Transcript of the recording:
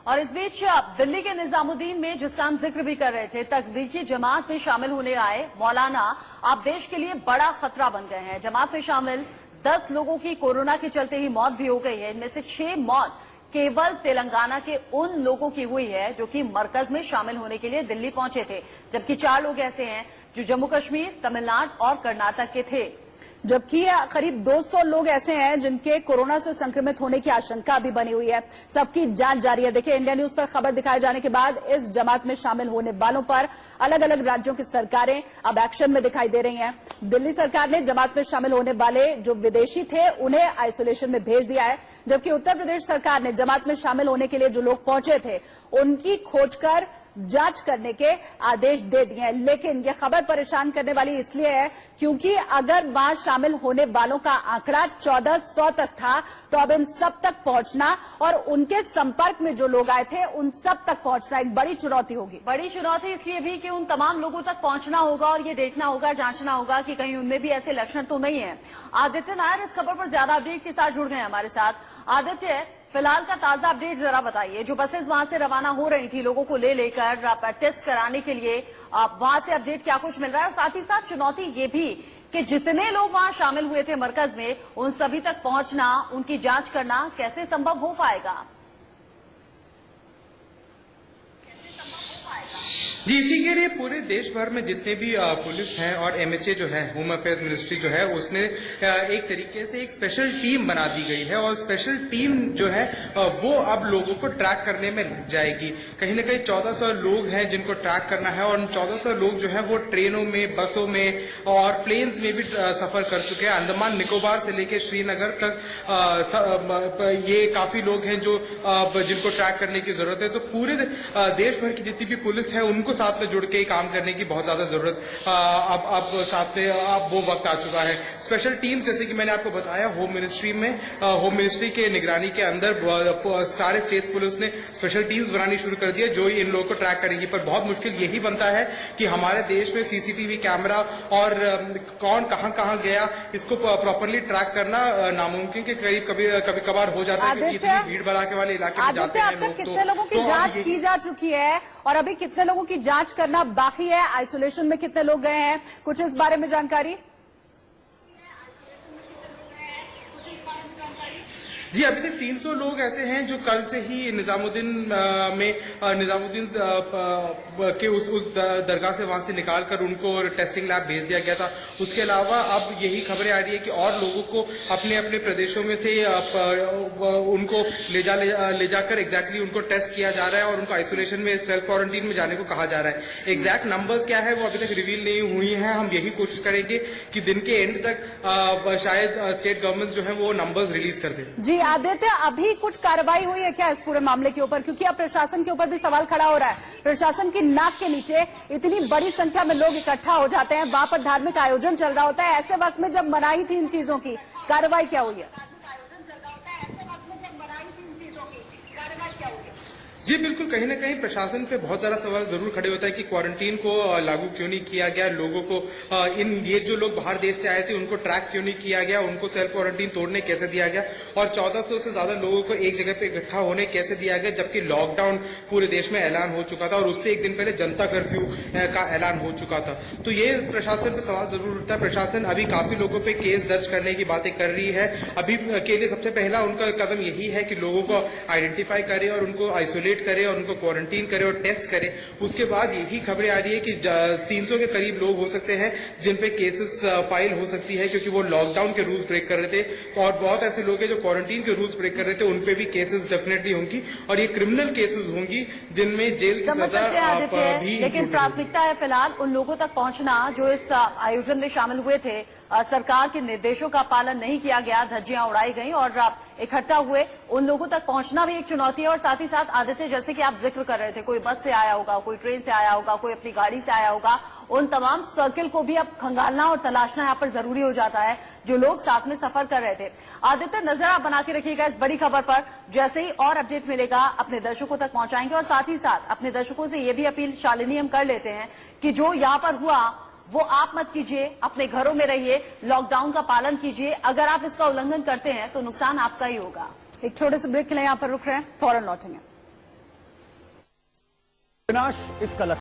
और इस बीच दिल्ली के निजामुद्दीन में जिसका हम जिक्र भी कर रहे थे, तबलीगी जमात में शामिल होने आए मौलाना अब देश के लिए बड़ा खतरा बन गए हैं। जमात में शामिल 10 लोगों की कोरोना के चलते ही मौत भी हो गई है। इनमें से 6 मौत केवल तेलंगाना के उन लोगों की हुई है जो कि मरकज में शामिल होने के लिए दिल्ली पहुंचे थे, जबकि 4 लोग ऐसे हैं जो जम्मू कश्मीर, तमिलनाडु और कर्नाटक के थे। जबकि करीब 200 लोग ऐसे हैं जिनके कोरोना से संक्रमित होने की आशंका भी बनी हुई है। सबकी जांच जारी है। देखिए, इंडिया न्यूज पर खबर दिखाए जाने के बाद इस जमात में शामिल होने वालों पर अलग अलग राज्यों की सरकारें अब एक्शन में दिखाई दे रही हैं। दिल्ली सरकार ने जमात में शामिल होने वाले जो विदेशी थे उन्हें आइसोलेशन में भेज दिया है, जबकि उत्तर प्रदेश सरकार ने जमात में शामिल होने के लिए जो लोग पहुंचे थे उनकी खोज कर जांच करने के आदेश दे दिए हैं। लेकिन यह खबर परेशान करने वाली इसलिए है क्योंकि अगर वहां शामिल होने वालों का आंकड़ा 1400 तक था, तो अब इन सब तक पहुंचना और उनके संपर्क में जो लोग आए थे उन सब तक पहुंचना एक बड़ी चुनौती होगी। बड़ी चुनौती इसलिए भी कि उन तमाम लोगों तक पहुंचना होगा और ये देखना होगा, जांचना होगा कि कहीं उनमें भी ऐसे लक्षण तो नहीं है। आदित्य नायर इस खबर पर ज्यादा अपडेट के साथ जुड़ गए हमारे साथ। आदित्य, फिलहाल का ताजा अपडेट जरा बताइए। जो बसेस वहां से रवाना हो रही थी लोगों को ले लेकर टेस्ट कराने के लिए, वहां से अपडेट क्या कुछ मिल रहा है? और साथ ही साथ चुनौती ये भी कि जितने लोग वहां शामिल हुए थे मरकज में, उन सभी तक पहुंचना, उनकी जांच करना कैसे संभव हो पाएगा? जी, इसी के लिए पूरे देश भर में जितने भी पुलिस हैं और एमएचए जो है, होम अफेयर्स मिनिस्ट्री जो है, उसने एक तरीके से एक स्पेशल टीम बना दी गई है और स्पेशल टीम जो है वो अब लोगों को ट्रैक करने में लग जाएगी। कहीं न कहीं 1400 लोग हैं जिनको ट्रैक करना है और उन 1400 लोग जो है वो ट्रेनों में, बसों में और प्लेन्स में भी सफर कर चुके हैं। अंडमान निकोबार से लेकर श्रीनगर तक ये काफी लोग हैं जो जिनको ट्रैक करने की जरूरत है। तो पूरे देश भर की जितनी भी पुलिस है उनको साथ में जुड़ के काम करने की बहुत ज्यादा जरूरत अब साथ में अब वो वक्त आ चुका है। स्पेशल टीम, जैसे कि मैंने आपको बताया, होम मिनिस्ट्री के निगरानी के अंदर सारे स्टेट्स पुलिस ने स्पेशल टीम्स बनानी शुरू कर दी है जो इन लोगों को ट्रैक करेंगी। पर बहुत मुश्किल यही बनता है कि हमारे देश में सीसीटीवी कैमरा और कौन कहां गया, इसको प्रॉपरली ट्रैक करना नामुमकिन के करीब कभी कभार हो जाता है, क्योंकि इतनी भीड़ भड़ाके वाले इलाके में जाते हैं लोग। कितने लोगों की जांच की जा चुकी है और अभी कितने लोगों की जांच करना बाकी है? आइसोलेशन में कितने लोग गए हैं, कुछ इस बारे में जानकारी? जी, अभी तक 300 लोग ऐसे हैं जो कल से ही निजामुद्दीन के उस दरगाह से वहां से निकालकर उनको टेस्टिंग लैब भेज दिया गया था। उसके अलावा अब यही खबरें आ रही है कि और लोगों को अपने अपने प्रदेशों में से उनको ले जाकर एग्जैक्टली उनको टेस्ट किया जा रहा है और उनको आइसोलेशन में, सेल्फ क्वारंटीन में जाने को कहा जा रहा है। एग्जैक्ट नंबर्स क्या है वो अभी तक रिवील नहीं हुई है। हम यही कोशिश करेंगे कि दिन के एंड तक शायद स्टेट गवर्नमेंट जो है वो नंबर्स रिलीज कर दे। जी आदित्य, अभी कुछ कार्रवाई हुई है क्या इस पूरे मामले के ऊपर? क्योंकि अब प्रशासन के ऊपर भी सवाल खड़ा हो रहा है। प्रशासन की नाक के नीचे इतनी बड़ी संख्या में लोग इकट्ठा हो जाते हैं, वहां पर धार्मिक आयोजन चल रहा होता है। ऐसे वक्त में जब मनाही थी इन चीजों की, कार्रवाई क्या हुई है? जी बिल्कुल, कहीं ना कहीं प्रशासन पे बहुत सारा सवाल जरूर खड़े होता है कि क्वारंटीन को लागू क्यों नहीं किया गया, लोगों को ये जो लोग बाहर देश से आए थे उनको ट्रैक क्यों नहीं किया गया, उनको सेल्फ क्वारंटीन तोड़ने कैसे दिया गया और 1400 से ज्यादा लोगों को एक जगह पे इकट्ठा होने कैसे दिया गया, जबकि लॉकडाउन पूरे देश में ऐलान हो चुका था और उससे एक दिन पहले जनता कर्फ्यू का ऐलान हो चुका था। तो ये प्रशासन पे सवाल जरूर उठता है। प्रशासन अभी काफी लोगों पे केस दर्ज करने की बातें कर रही है। अभी के लिए सबसे पहला उनका कदम यही है कि लोगों को आइडेंटिफाई करे और उनको आइसोलेट करे और उनको क्वारंटीन करे और टेस्ट करे। उसके बाद यही खबरें आ रही है कि 300 के करीब लोग हो सकते हैं जिन पे केसेस फाइल हो सकती है, क्योंकि वो लॉकडाउन के रूल्स ब्रेक कर रहे थे और बहुत ऐसे लोग हैं जो क्वारंटीन के रूल्स ब्रेक कर रहे थे, उनपे भी केसेस डेफिनेटली होंगी और ये क्रिमिनल केसेस होंगी जिनमें जेल की सजा भी। लेकिन प्राथमिकता है फिलहाल उन लोगों तक पहुंचना जो इस आयोजन में शामिल हुए थे। सरकार के निर्देशों का पालन नहीं किया गया, धज्जियां उड़ाई गई और इकट्ठा हुए उन लोगों तक पहुंचना भी एक चुनौती है। और साथ ही साथ आदित्य, जैसे कि आप जिक्र कर रहे थे, कोई बस से आया होगा, कोई ट्रेन से आया होगा, कोई अपनी गाड़ी से आया होगा, उन तमाम सर्किल को भी अब खंगालना और तलाशना यहाँ पर जरूरी हो जाता है, जो लोग साथ में सफर कर रहे थे। आदित्य, नजर आप बना के रखिएगा इस बड़ी खबर पर। जैसे ही और अपडेट मिलेगा अपने दर्शकों तक पहुंचाएंगे और साथ ही साथ अपने दर्शकों से ये भी अपील शालिनी हम कर लेते हैं कि जो यहाँ पर हुआ वो आप मत कीजिए, अपने घरों में रहिए, लॉकडाउन का पालन कीजिए। अगर आप इसका उल्लंघन करते हैं तो नुकसान आपका ही होगा। एक छोटे से ब्रेक के लिए यहाँ पर रुक रहे हैं, फौरन लौटेंगे। विनाश इसका लक्ष्य